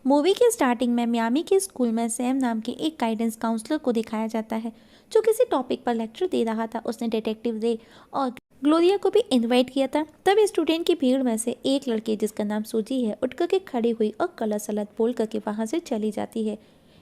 Movie के starting में Miami के स्कूल में सैम नाम के एक गाइडेंस काउंसलर को दिखाया जाता है जो किसी टॉपिक पर लेक्चर दे रहा था। उसने डिटेक्टिव रे और ग्लोरिया को भी इनवाइट किया था। तब स्टूडेंट की भीड़ में से एक लड़की जिसका नाम सूजी है उठ करके खड़ी हुई और कलर सलद बोल करके वहां से चली जाती है।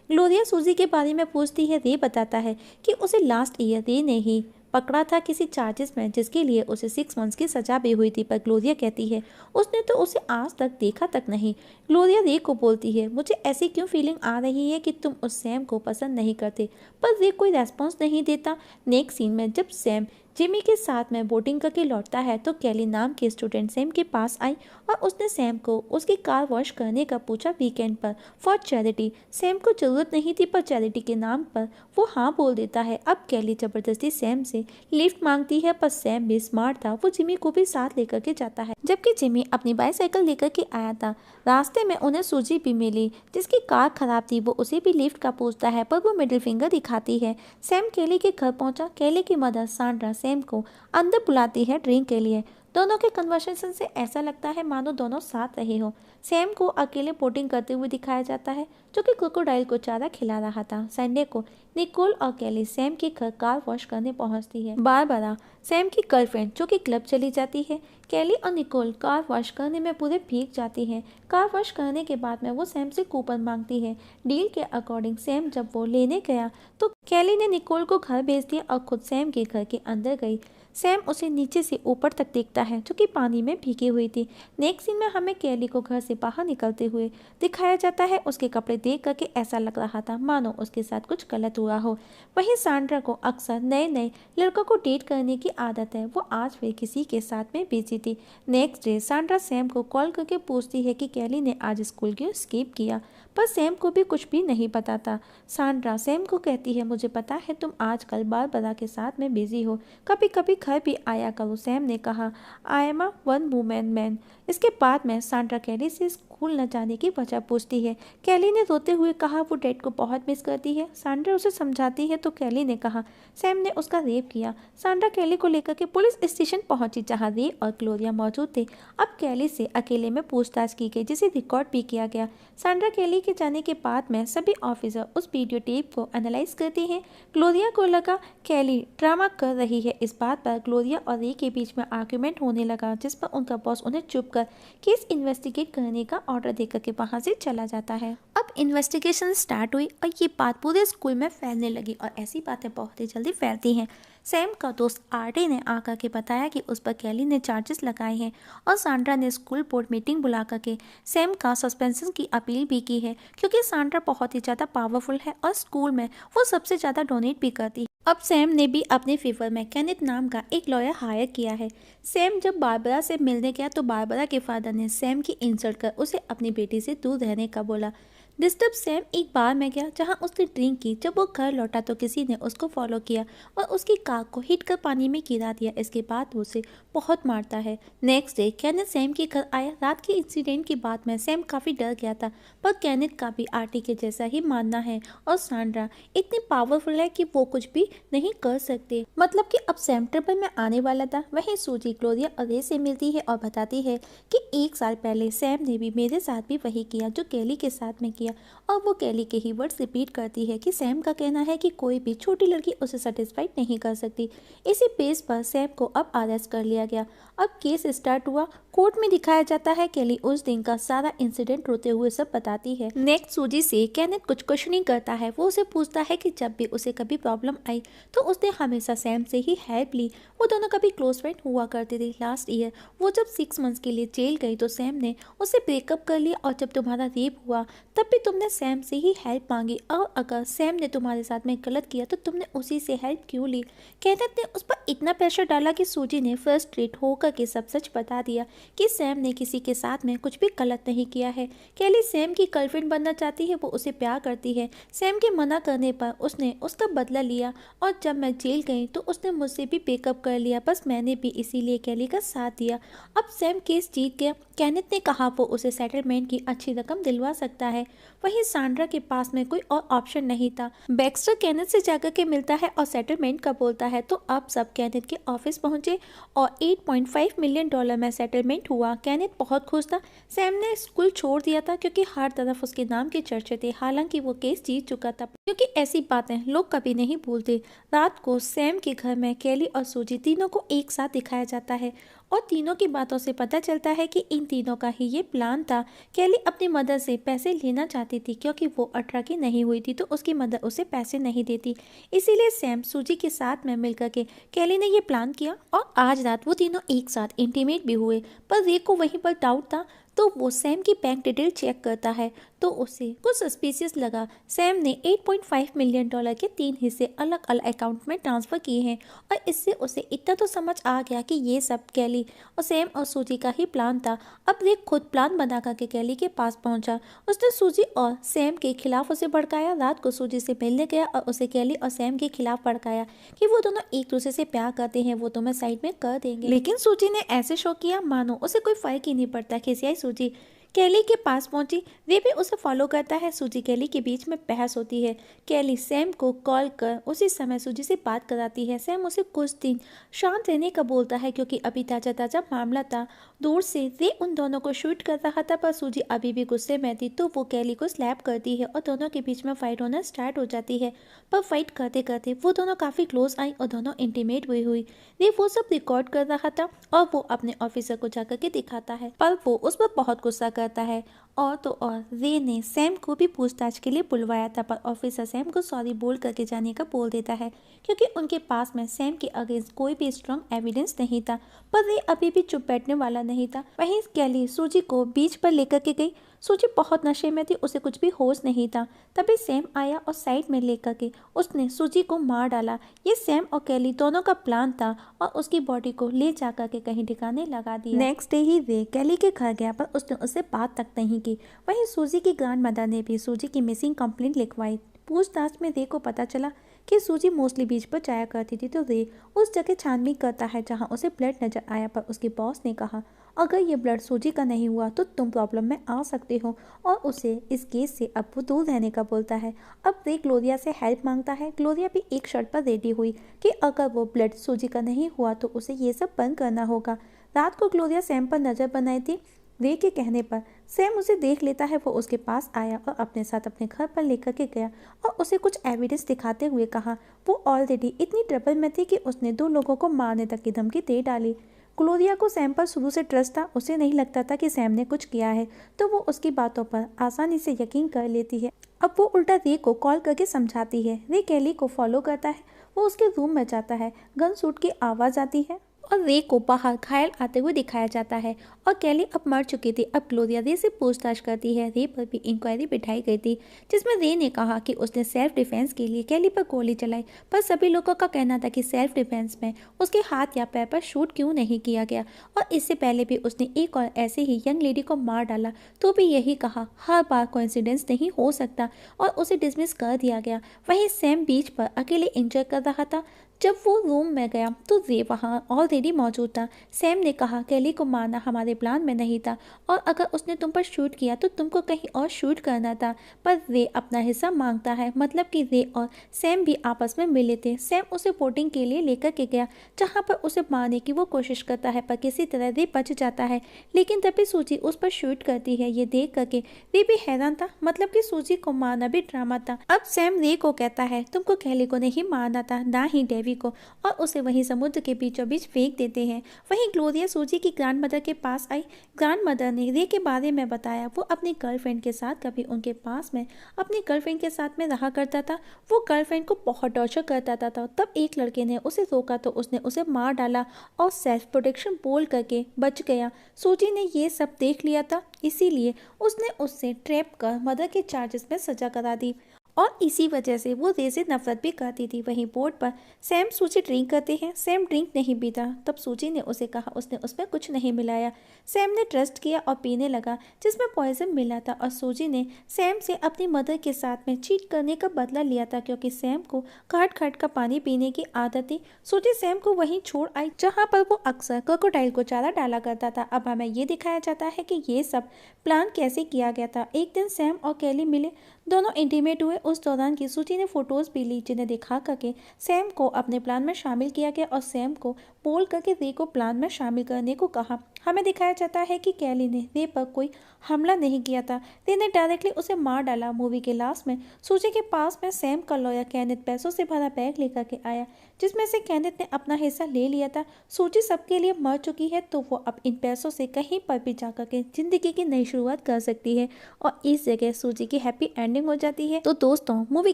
ग्लोरिया सूजी के बारे में पूछती है। रे बताता है कि उसे लास्ट ईयर रे ने ही पकड़ा था किसी चार्जेस में जिसके लिए उसे 6 मंथ्स की सजा भी हुई थी। पर ग्लोरिया कहती है उसने तो उसे आज तक देखा तक नहीं। ग्लोरिया रे को बोलती है मुझे ऐसी क्यों फीलिंग आ रही है कि तुम उस सैम को पसंद नहीं करते। पर रे कोई रेस्पॉन्स नहीं देता। नेक्स्ट सीन में जब सैम जिमी के साथ में बोटिंग करके लौटता है तो कैली नाम के स्टूडेंट सैम के पास आई और उसने सैम को उसकी कार वॉश करने का पूछा वीकेंड पर फॉर चैरिटी। सैम को जरूरत नहीं थी पर चैरिटी के नाम पर वो हाँ बोल देता है। अब कैली जबरदस्ती सैम से लिफ्ट मांगती है पर सैम भी स्मार्ट था, वो जिमी को भी साथ लेकर के जाता है। जबकि जिमी अपनी बाईसाइकिल लेकर के आया था। रास्ते में उन्हें सूजी भी मिली जिसकी कार खराब थी। वो उसे भी लिफ्ट का पूछता है पर वो मिडिल फिंगर दिखाती है। सैम केली के घर पहुंचा। केली की मदर सांड्रा सैम को अंदर बुलाती है ड्रिंक के लिए। दोनों के कन्वर्सेशन से ऐसा लगता है मानो दोनों साथ रहे हो। सैम को अकेले बोटिंग करते हुए दिखाया जाता है जो कि क्रोकोडाइल को चारा खिला रहा था। संडे को निकोल और केली सैम के घर कार वॉश करने पहुंचती है। बारबरा सैम की गर्लफ्रेंड जो कि क्लब चली जाती है। केली और निकोल कार वॉश करने में पूरे भीग जाती हैं। कार वॉश करने के बाद में वो सैम से कूपन मांगती है। डील के अकॉर्डिंग सैम जब वो लेने गया तो केली ने निकोल को घर भेज दिया और खुद सैम के घर के अंदर गई। सैम उसे नीचे से ऊपर तक देखता है जो कि पानी में भीगी हुई थी। नेक्स्ट सीन में हमें केली को घर से बाहर निकलते हुए दिखाया जाता है। उसके कपड़े देख करके ऐसा लग रहा था मानो उसके साथ कुछ गलत हुआ हो। वहीं सांड्रा को अक्सर नए नए लड़कों को डेट करने की आदत है। वो आज भी किसी के साथ में बिजी थी। नेक्स्ट डे सांड्रा सैम को कॉल करके पूछती है कि केली ने आज स्कूल क्यों स्किप किया, पर सैम को भी कुछ भी नहीं पता था। सांड्रा सैम को कहती है मुझे पता है तुम आजकल बारबरा के साथ में बिजी हो, कभी कभी घर भी आया करो। सैम ने कहा I am a one women man. इसके बाद में सांड्रा केली से स्कूल न जाने की वजह पूछती है। केली ने रोते हुए कहा वो डैड को बहुत मिस करती है। सांड्रा उसे समझाती है तो केली ने कहा सैम ने उसका रेप किया। सांड्रा केली को लेकर के पुलिस स्टेशन पहुंची जहां रे और ग्लोरिया मौजूद थे। अब केली से अकेले में पूछताछ की गई जिसे रिकॉर्ड भी किया गया। सांड्रा केली के जाने के बाद में सभी ऑफिसर उस वीडियो टेप को एनालाइज करते हैं। ग्लोरिया को लगा केली ड्रामा कर रही है। इस बात पर ग्लोरिया और रे के बीच में आर्ग्यूमेंट होने लगा जिस पर उनका बॉस उन्हें चुप कर केस इन्वेस्टिगेट करने का ऑर्डर देकर के वहां से चला जाता है। अब इन्वेस्टिगेशन स्टार्ट हुई और ये बात पूरे स्कूल में फैलने लगी और ऐसी बातें बहुत ही जल्दी फैलती हैं। सैम का दोस्त आरटी ने आकर के बताया कि उस पर केली ने चार्जेस लगाए हैं और सांड्रा ने स्कूल बोर्ड मीटिंग बुला करके सैम का सस्पेंशन की अपील भी की है क्योंकि सांड्रा बहुत ही ज़्यादा पावरफुल है और स्कूल में वो सबसे ज़्यादा डोनेट भी करती है। अब सैम ने भी अपने फेवर में केनेथ नाम का एक लॉयर हायर किया है। सैम जब बारबरा से मिलने गया तो बारबरा के फादर ने सैम की इंसल्ट कर उसे अपनी बेटी से दूर रहने का बोला। डिस्टर्ब सैम एक बार में गया जहां उसने ड्रिंक की। जब वो घर लौटा तो किसी ने उसको फॉलो किया और उसकी कार को हिट कर पानी में गिरा दिया। इसके बाद वो उसे बहुत मारता है। नेक्स्ट डे केनेथ सैम के घर आया। रात के इंसिडेंट के बाद में सैम काफ़ी डर गया था पर केनेथ का भी आरटी के जैसा ही मानना है और सांड्रा इतनी पावरफुल है कि वो कुछ भी नहीं कर सकते। मतलब कि अब सैम ट्रिपल में आने वाला था। वहीं सूजी ग्लोरिया और रे से मिलती है और बताती है कि 1 साल पहले सैम ने भी मेरे साथ भी वही किया जो केली के साथ में किया और वो केली के ही वर्ड्स रिपीट करती है कि सैम का कहना है कि कोई भी छोटी लड़की उसे सेटिस्फाइड नहीं कर सकती। इसी बेस पर सैम को अब अरेस्ट कर लिया गया। अब केस स्टार्ट हुआ। कोर्ट में दिखाया जाता है केली उस दिन का सारा इंसिडेंट रोते हुए सब बताती है। नेक्स्ट सूजी से केनेथ कुछ क्वेश्चनिंग करता है। वो उसे पूछता है कि जब भी उसे कभी प्रॉब्लम आई तो उसने हमेशा सैम से ही हेल्प ली। वो दोनों कभी क्लोज फ्रेंड हुआ करते थे। लास्ट ईयर वो जब 6 मंथ्स के लिए जेल गई तो सैम ने उससे ब्रेकअप कर लिया और जब तुम्हारा रेप हुआ तब भी तुमने सैम से ही हेल्प मांगी और अगर सैम ने तुम्हारे साथ में गलत किया तो तुमने उसी से हेल्प क्यों ली। केनेथ ने उस पर इतना प्रेशर डाला कि सूजी ने फ्रस्ट्रेट होकर के सब सच बता दिया कि सैम ने किसी के साथ में कुछ भी गलत नहीं किया है। केली सैम की गर्लफ्रेंड बनना चाहती है, वो उसे प्यार करती है। सैम के मना करने पर उसने उसका बदला लिया और जब मैं जेल गई तो उसने मुझसे भी ब्रेकअप कर लिया। बस मैंने भी इसीलिए केली का साथ दिया। अब सैम केस जीत गया केनेथ ने कहा वो उसे सेटलमेंट की अच्छी रकम दिलवा सकता है। वहीं सांड्रा के पास में कोई और ऑप्शन नहीं था। बैक्स्टर केनेथ से जाकर के मिलता है और सेटलमेंट का बोलता है, तो अब सब केनेथ के ऑफिस पहुंचे और $8.5 मिलियन में सेटलमेंट हुआ। केनेथ बहुत खुश था। सैम ने स्कूल छोड़ दिया था क्योंकि हर तरफ उसके नाम के चर्चे थे। हालांकि वो केस जीत चुका था, क्योंकि ऐसी बातें लोग कभी नहीं भूलते। रात को सैम के घर में केली और सूजी तीनों को एक साथ दिखाया जाता है और तीनों की बातों से पता चलता है कि इन तीनों का ही ये प्लान था। केली अपनी मदर से पैसे लेना चाहती थी क्योंकि वो 18 की नहीं हुई थी, तो उसकी मदर उसे पैसे नहीं देती। इसीलिए सैम सूजी के साथ में मिलकर के केली ने ये प्लान किया और आज रात वो तीनों एक साथ इंटीमेट भी हुए। पर रे को वहीं पर डाउट था, तो वो सैम की बैंक डिटेल चेक करता है तो उसे कुछ सस्पिशियस लगा। सैम ने $8.5 मिलियन के 3 हिस्से अलग अलग अकाउंट में ट्रांसफ़र किए हैं और इससे उसे इतना तो समझ आ गया कि ये सब केली और सैम और सूजी का ही प्लान था। अब रे खुद प्लान बना करके केली के पास पहुंचा। उसने सूजी और सैम के खिलाफ उसे भड़काया। रात को सूजी से मिलने गया और उसे केली और सैम के खिलाफ भड़काया कि वो दोनों एक दूसरे से प्यार करते हैं, वो तुम्हें साइड में कर देंगे। लेकिन सूजी ने ऐसे शो किया मानो उसे कोई फर्क ही नहीं पड़ता। खिसियाई सूजी केली के पास पहुंची। वे भी उसे फॉलो करता है। सूजी केली के बीच में बहस होती है। केली सैम को कॉल कर उसी समय सूजी से बात कराती है। सैम उसे कुछ दिन शांत रहने का बोलता है क्योंकि अभी ताज़ा ताज़ा मामला था। दूर से वे उन दोनों को शूट कर रहा था, पर सूजी अभी भी गुस्से में थी, तो वो केली को स्लैप करती है और दोनों के बीच में फाइट होना स्टार्ट हो जाती है। पर फाइट करते करते वो दोनों काफ़ी क्लोज आई और दोनों इंटीमेट भी हुई। वे वो सब रिकॉर्ड कर रहा था और वो अपने ऑफिसर को जाकर के दिखाता है, पर वो उस पर बहुत गुस्सा करता है। और तो और रे ने सैम को भी पूछताछ के लिए बुलवाया था, पर ऑफिसर सैम को सॉरी बोल करके जाने का बोल देता है क्योंकि उनके पास में सैम के अगेंस्ट कोई भी स्ट्रॉन्ग एविडेंस नहीं था। पर रे अभी भी चुप बैठने वाला नहीं था। वहीं केली सूजी को बीच पर लेकर के गई। सूजी बहुत नशे में थी, उसे कुछ भी होश नहीं था। तभी सैम आया और साइड में लेकर के उसने सूजी को मार डाला। ये सैम और केली दोनों का प्लान था और उसकी बॉडी को ले जाकर के कहीं ठिकाने लगा दिया। नेक्स्ट डे ही वे केली के घर गया, पर उसने उससे बात तक नहीं की। वहीं सूजी की ग्रैंड मदर ने भी सूजी की मिसिंग कंप्लेंट लिखवाई। पूछताछ में रे को पता चला कि सूजी मोस्टली बीच पर जाया करती थी, तो रे उस जगह छानबीन करता है जहां उसे ब्लड नजर आया। पर उसके बॉस ने कहा, अगर ये ब्लड सूजी का नहीं हुआ तो तुम प्रॉब्लम में आ सकते हो, और उसे इस केस से अब वो दूर रहने का बोलता है। अब रे ग्लोरिया से हेल्प मांगता है। ग्लोरिया भी एक शर्त पर रेडी हुई कि अगर वो ब्लड सूजी का नहीं हुआ तो उसे ये सब बंद करना होगा। रात को ग्लोरिया सैम पर नजर बनाई थी। रे के कहने पर सैम उसे देख लेता है। वो उसके पास आया और अपने साथ अपने घर पर लेकर के गया और उसे कुछ एविडेंस दिखाते हुए कहा वो ऑलरेडी इतनी ट्रबल में थी कि उसने 2 लोगों को मारने तक की धमकी दे डाली। ग्लोरिया को सैम पर शुरू से ट्रस्ट था। उसे नहीं लगता था कि सैम ने कुछ किया है, तो वो उसकी बातों पर आसानी से यकीन कर लेती है। अब वो उल्टा रे को कॉल करके समझाती है। रे केली को फॉलो करता है। वो उसके रूम में जाता है। गन शूट की आवाज़ आती है और रे को बाहर घायल आते हुए दिखाया जाता है और केली अब मर चुकी थी। अब ग्लोरिया रे से पूछताछ करती है। रे पर भी इंक्वायरी बिठाई गई थी, जिसमें रे ने कहा कि उसने सेल्फ डिफेंस के लिए केली पर गोली चलाई, पर सभी लोगों का कहना था कि सेल्फ डिफेंस में उसके हाथ या पैर पर शूट क्यों नहीं किया गया, और इससे पहले भी उसने एक और ऐसे ही यंग लेडी को मार डाला, तो भी यही कहा हर बार कोइंसिडेंस नहीं हो सकता, और उसे डिसमिस कर दिया गया। वहीं सैम बीच पर अकेले इंजॉय कर रहा था। जब वो रूम में गया तो रे वहाँ ऑलरेडी मौजूद था। सैम ने कहा केली को मारना हमारे प्लान में नहीं था, और अगर उसने तुम पर शूट किया तो तुमको कहीं और शूट करना था। पर रे अपना हिस्सा मांगता है, मतलब कि रे और सैम भी आपस में मिले थे। सैम उसे वोटिंग के लिए लेकर के गया, जहाँ पर उसे मारने की वो कोशिश करता है, पर किसी तरह रे बच जाता है। लेकिन तभी सूजी उस पर शूट करती है। ये देख करके रे भी हैरान था, मतलब कि सूजी को मारना भी ड्रामा था। अब सैम रे को कहता है तुमको केली को नहीं मारना था, ना ही डेवी को, और उसे वहीं समुद्र के बीचों बीच फेंक देते हैं। वहीं ग्लोरिया सूजी की ग्रैंड मदर के पास आई। ग्रैंड मदर ने रे के बारे में बताया। वो अपनी गर्लफ्रेंड के साथ कभी उनके पास में अपनी गर्लफ्रेंड के साथ में रहा करता था। वो गर्लफ्रेंड को बहुत टॉर्चर करता था। तब एक लड़के ने उसे रोका तो उसने उसे मार डाला और सेल्फ प्रोटेक्शन बोल करके बच गया। सूजी ने ये सब देख लिया था, इसीलिए उसने उससे ट्रैप कर मर्डर के चार्जेस में सजा करा दी। और इसी वजह से वो रे से नफरत भी करती थी। वहीं बोर्ड पर सैम सूजी ड्रिंक करते हैं। सैम ड्रिंक नहीं पीता। तब सूजी ने उसे कहा उसने उसमें कुछ नहीं मिलाया। सैम ने ट्रस्ट किया और पीने लगा जिसमें पॉइजन मिला था और सूजी ने सैम से अपनी मदर के साथ में चीट करने का बदला लिया था क्योंकि सैम को घाट घाट का पानी पीने की आदत थी। सूजी सैम को वहीं छोड़ आई जहाँ पर वो अक्सर क्रोकोडाइल को चारा डाला करता था। अब हमें ये दिखाया जाता है कि ये सब प्लान कैसे किया गया था। एक दिन सैम और कैली मिले, दोनों इंटीमेट हुए। उस दौरान की सूची ने फोटोज भी ली जिन्हें दिखा करके सैम को अपने प्लान में शामिल किया गया और सैम को बोल करके रे को प्लान में शामिल करने को कहा। हमें दिखाया जाता है कि कैली ने रे पर कोई हमला नहीं किया था। रे ने डायरेक्टली उसे मार डाला। मूवी के लास्ट में सूची के पास में सैम का लॉयर कैनेथ पैसों से भरा बैग लेकर के आया जिसमें से कैनेथ ने अपना हिस्सा ले लिया था। सूची सबके लिए मर चुकी है तो वो अब इन पैसों से कहीं पर भी जाकर के जिंदगी की नई शुरुआत कर सकती है और इस जगह सूची की हैप्पी एंडिंग हो जाती है। तो दोस्तों मूवी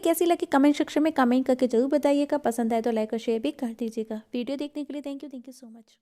कैसी लगी कमेंट सेक्शन में कमेंट करके जरूर बताइएगा। पसंद आए तो लाइक और शेयर भी कर दीजिएगा। वीडियो देखने के लिए थैंक यू सो मच।